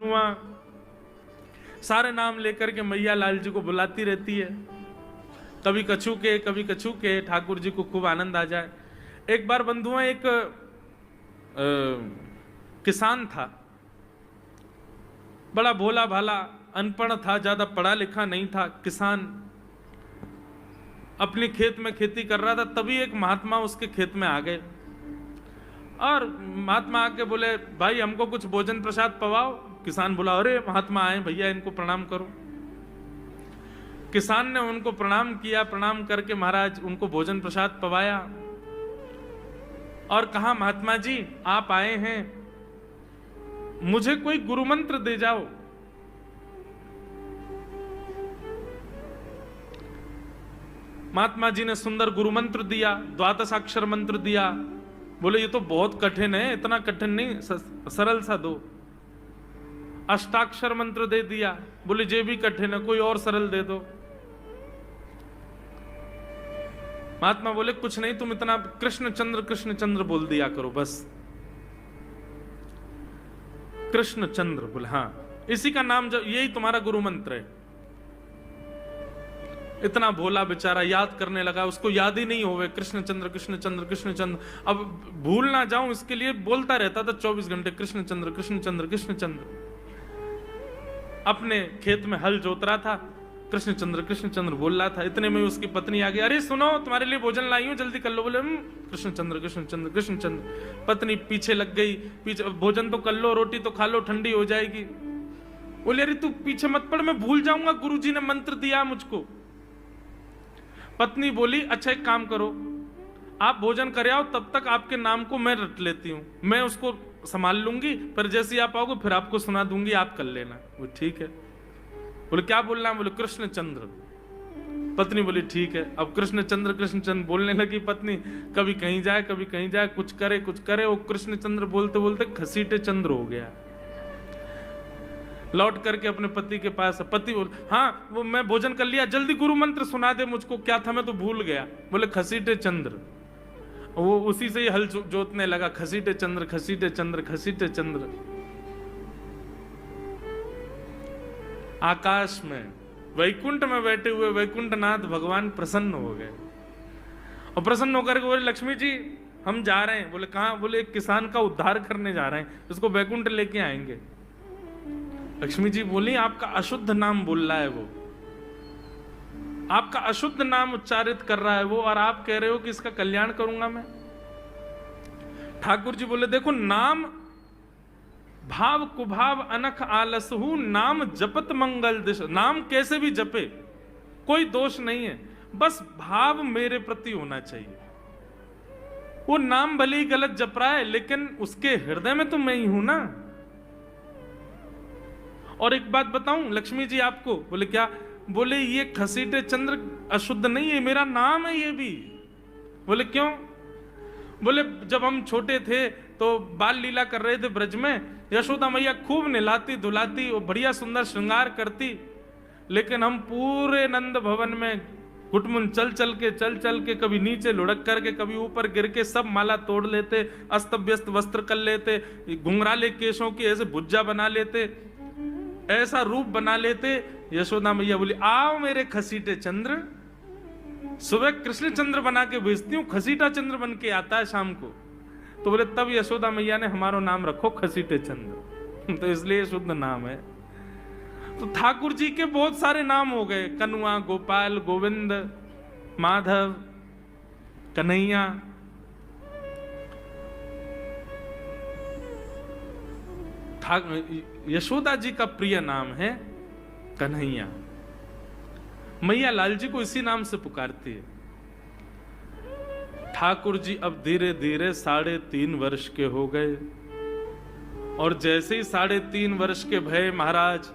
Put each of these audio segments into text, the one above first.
वहाँ सारे नाम लेकर के मैया लाल जी को बुलाती रहती है, कभी कछू के ठाकुर जी को खूब आनंद आ जाए। एक बार बंधुआ एक किसान था, बड़ा भोला भाला, अनपढ़ था, ज्यादा पढ़ा लिखा नहीं था। किसान अपने खेत में खेती कर रहा था, तभी एक महात्मा उसके खेत में आ गए और महात्मा आके बोले, भाई हमको कुछ भोजन प्रसाद पवाओ। किसान बोला, अरे महात्मा आए भैया, इनको प्रणाम करो। किसान ने उनको प्रणाम किया, प्रणाम करके महाराज उनको भोजन प्रसाद पवाया और कहा, महात्मा जी आप आए हैं, मुझे कोई गुरु मंत्र दे जाओ। महात्मा जी ने सुंदर गुरु मंत्र दिया, द्वादशाक्षर मंत्र दिया। बोले ये तो बहुत कठिन है, इतना कठिन नहीं, सरल सा दो। अष्टाक्षर मंत्र दे दिया। बोले ये भी कठिन है, कोई और सरल दे दो। महात्मा बोले कुछ नहीं, तुम इतना कृष्ण चंद्र बोल दिया करो बस। कृष्ण चंद्र बोले, हाँ इसी का नाम, जो यही तुम्हारा गुरु मंत्र है। इतना भोला बेचारा याद करने लगा, उसको याद ही नहीं होवे कृष्ण चंद्र कृष्ण चंद्र कृष्ण चंद्र। अब भूल ना जाऊं इसके लिए बोलता रहता था 24 घंटे, कृष्ण चंद्र कृष्ण चंद्र कृष्ण चंद्र। अपने खेत में हल जोत रहा था, कृष्ण चंद्र बोल रहा था। इतने में उसकी पत्नी आ गई, अरे सुनो तुम्हारे लिए भोजन लाई हूं, जल्दी कर लो। बोले कृष्ण चंद्र कृष्ण चंद्र कृष्ण चंद्र। पत्नी पीछे लग गई, पीछे, भोजन तो कर लो, रोटी तो खा लो, ठंडी हो जाएगी। बोले अरे तू पीछे मत पड़, मैं भूल जाऊंगा, गुरुजी ने मंत्र दिया मुझको। पत्नी बोली, अच्छा एक काम करो, आप भोजन कर आओ, तब तक आपके नाम को मैं रट लेती हूं, मैं उसको संभाल लूंगी, पर जैसे ही आप आओगे फिर आपको सुना दूंगी, आप कर लेना। वो ठीक है। बोले क्या बोलना है? बोले कृष्ण चंद्र। पत्नी बोली ठीक है। अब कृष्ण चंद्र बोलने लगी पत्नी, कभी कहीं जाए कभी कहीं जाए, कुछ करे। वो कृष्ण चंद्र बोलते बोलते घसीटे चंद्र हो गया। लौट करके अपने पति के पास, पति बोल, हाँ वो मैं भोजन कर लिया, जल्दी गुरु मंत्र सुना दे मुझको, क्या था मैं तो भूल गया। बोले घसीटे चंद्र। वो उसी से ही हल जोतने लगा, घसीटे चंद्र घसीटे चंद्र घसीटे चंद्र। आकाश में वैकुंठ में बैठे हुए वैकुंठनाथ भगवान प्रसन्न हो गए और प्रसन्न होकर के बोले, लक्ष्मी जी हम जा रहे हैं। बोले कहां? बोले एक किसान का उद्धार करने जा रहे हैं, उसको वैकुंठ लेके आएंगे। लक्ष्मी जी बोली, आपका अशुद्ध नाम बोल रहा है वो, आपका अशुद्ध नाम उच्चारित कर रहा है वो, और आप कह रहे हो कि इसका कल्याण करूंगा मैं। ठाकुर जी बोले, देखो नाम भाव कुभाव अनख आलसहु, नाम जपत मंगल दिश। नाम कैसे भी जपे कोई दोष नहीं है, बस भाव मेरे प्रति होना चाहिए। वो नाम भले ही गलत जप रहा है, लेकिन उसके हृदय में तो मैं ही हूं ना। और एक बात बताऊं लक्ष्मी जी आपको। बोले क्या? बोले ये घसीटे चंद्र अशुद्ध नहीं है, मेरा नाम है ये भी। बोले क्यों? बोले जब हम छोटे थे तो बाल लीला कर रहे थे ब्रज में, यशोदा मैया खूब नहलाती धुलाती और बढ़िया सुंदर श्रृंगार करती, लेकिन हम पूरे नंद भवन में घुटमुन चल चल के कभी नीचे लुढ़क करके कभी ऊपर गिर के सब माला तोड़ लेते, अस्त व्यस्त वस्त्र कर लेते, घुंघराले केशों की ऐसे भुज्जा बना लेते, ऐसा रूप बना लेते। यशोदा मैया बोली, आओ मेरे खसीटे चंद्र, सुबह कृष्ण चंद्र बना के भेजती हूँ, खसीटा चंद्र बन के आता है शाम को। तो बोले तब यशोदा मैया ने हमारा नाम रखो खसीटे चंद्र, तो इसलिए शुद्ध नाम है। तो ठाकुर जी के बहुत सारे नाम हो गए, कनुआ, गोपाल, गोविंद, माधव, कन्हैया। यशोदा जी का प्रिय नाम है कन्हैया। मैया लाल जी को इसी नाम से पुकारती है। ठाकुर जी अब धीरे धीरे 3.5 वर्ष के हो गए, और जैसे ही 3.5 वर्ष के भय महाराज,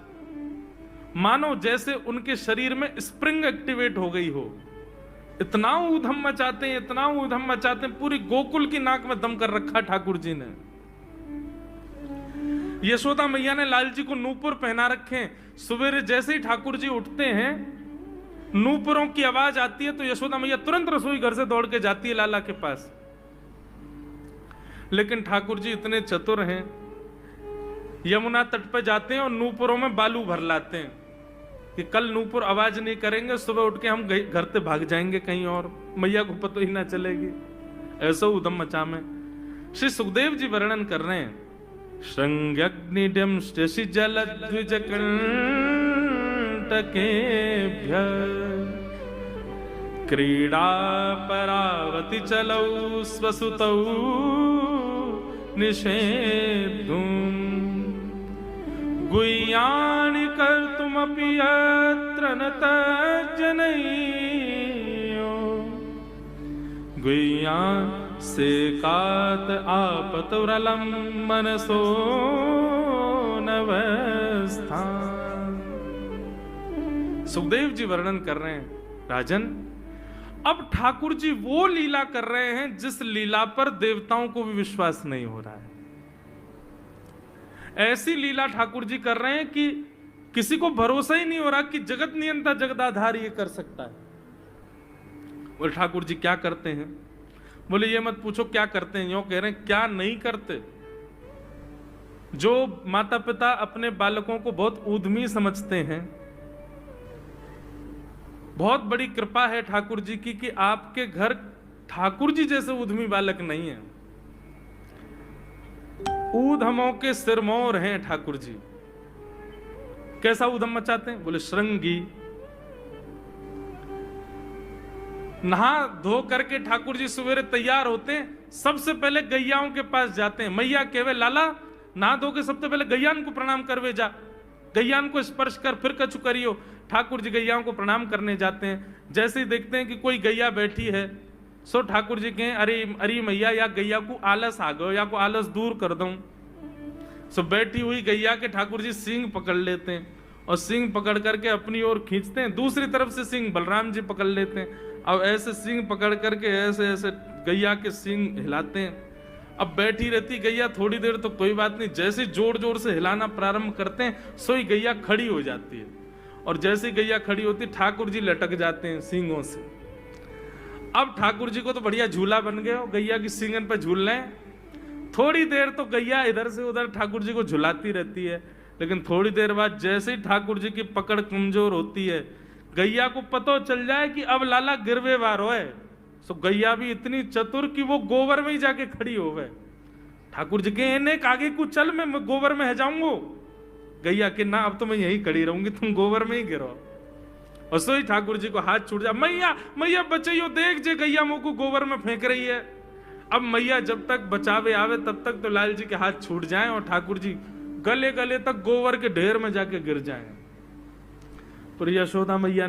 मानो जैसे उनके शरीर में स्प्रिंग एक्टिवेट हो गई हो। इतना ऊधम मचाते हैं, इतना ऊधम मचाते हैं, पूरी गोकुल की नाक में दम कर रखा ठाकुर जी ने। यशोदा मैया ने लाल जी को नूपुर पहना रखे। सवेरे जैसे ही ठाकुर जी उठते हैं, नूपुरों की आवाज आती है तो यशोदा मैया तुरंत रसोई घर से दौड़ के जाती है लाला के पास। लेकिन ठाकुर जी इतने चतुर हैं, यमुना तट पे जाते हैं और नूपुरों में बालू भर लाते हैं कि कल नूपुर आवाज नहीं करेंगे, सुबह उठ के हम घर से भाग जाएंगे कहीं और, मैया को पता ही ना चलेगी। ऐसा उधम मचा में श्री सुखदेव जी वर्णन कर रहे हैं, श्रृंग्यग्निडम शशि जल द्विज कंटकेभ्य क्रीड़ा परावति चलौ स्वसुतौ निषेधुम् गुह्यानि कर्तुमपि यत्र न तज्जनयो गुह्यान् सेकात आपतुरलं मनसो नवस्थान्। सुखदेव जी वर्णन कर रहे हैं, राजन अब ठाकुर जी वो लीला कर रहे हैं जिस लीला पर देवताओं को भी विश्वास नहीं हो रहा है। ऐसी लीला ठाकुर जी कर रहे हैं कि किसी को भरोसा ही नहीं हो रहा कि जगत नियंता जगदाधार ये कर सकता है। बोले ठाकुर जी क्या करते हैं? बोले ये मत पूछो क्या करते हैं, यूं कह रहे हैं क्या नहीं करते। जो माता पिता अपने बालकों को बहुत उद्यमी समझते हैं, बहुत बड़ी कृपा है ठाकुर जी की कि आपके घर ठाकुर जी जैसे उद्यमी बालक नहीं है। ऊधमों के सिरमौर हैं ठाकुर जी। कैसा ऊधम मचाते हैं? बोले श्रृंगी नहा धो करके ठाकुर जी सवेरे तैयार होते हैं, सबसे पहले गैयाओं के पास जाते हैं। मैया कहवे लाला नहा धो के सबसे पहले गैयान को प्रणाम करवे जा, गैयान को स्पर्श कर फिर कछु करियो। ठाकुर जी गैयाओं को प्रणाम करने जाते हैं। जैसे ही देखते हैं कि कोई गैया बैठी है, सो ठाकुर जी कहें अरे अरे मैया या गैया को आलस आ गयो, या को आलस दूर कर दूं। सो बैठी हुई गैया के ठाकुर जी सींग पकड़ लेते हैं और सींग पकड़ करके अपनी ओर खींचते हैं। दूसरी तरफ से सींग बलराम जी पकड़ लेते हैं। अब ऐसे सींग पकड़ करके ऐसे ऐसे गैया के सींग हिलाते हैं। अब बैठी रहती गैया थोड़ी देर तो कोई बात नहीं, जैसे जोर जोर से हिलाना प्रारंभ करते हैं सोई गैया खड़ी हो जाती है। और जैसे गैया खड़ी होती ठाकुर जी लटक जाते हैं सींगों से। अब ठाकुर जी को तो बढ़िया झूला बन गया, गैया की सींगन पर झूल रहे हैं। थोड़ी देर तो गैया इधर से उधर ठाकुर जी को झुलाती रहती है, लेकिन थोड़ी देर बाद जैसे ही ठाकुर जी की पकड़ कमजोर होती है, गैया को पता चल जाए कि अब लाला गिरवे वार है। सो गैया भी इतनी चतुर कि वो गोबर में ही जाके खड़ी हो गए। ठाकुर जी के आगे को चल, मैं गोबर में है जाऊंगा। गैया के ना अब तो मैं यहीं खड़ी रहूंगी, तुम गोबर में ही गिरो। और सोई ठाकुर जी को हाथ छूट जा, मैया मैया बचाइयो, देख जे गैया मुंह को गोबर में फेंक रही है। अब मैया जब तक बचावे आवे तब तक तो लाल जी के हाथ छूट जाएं और ठाकुर जी गले गले तक गोबर के ढेर में जाके गिर जाएं। पर यशोदा मैया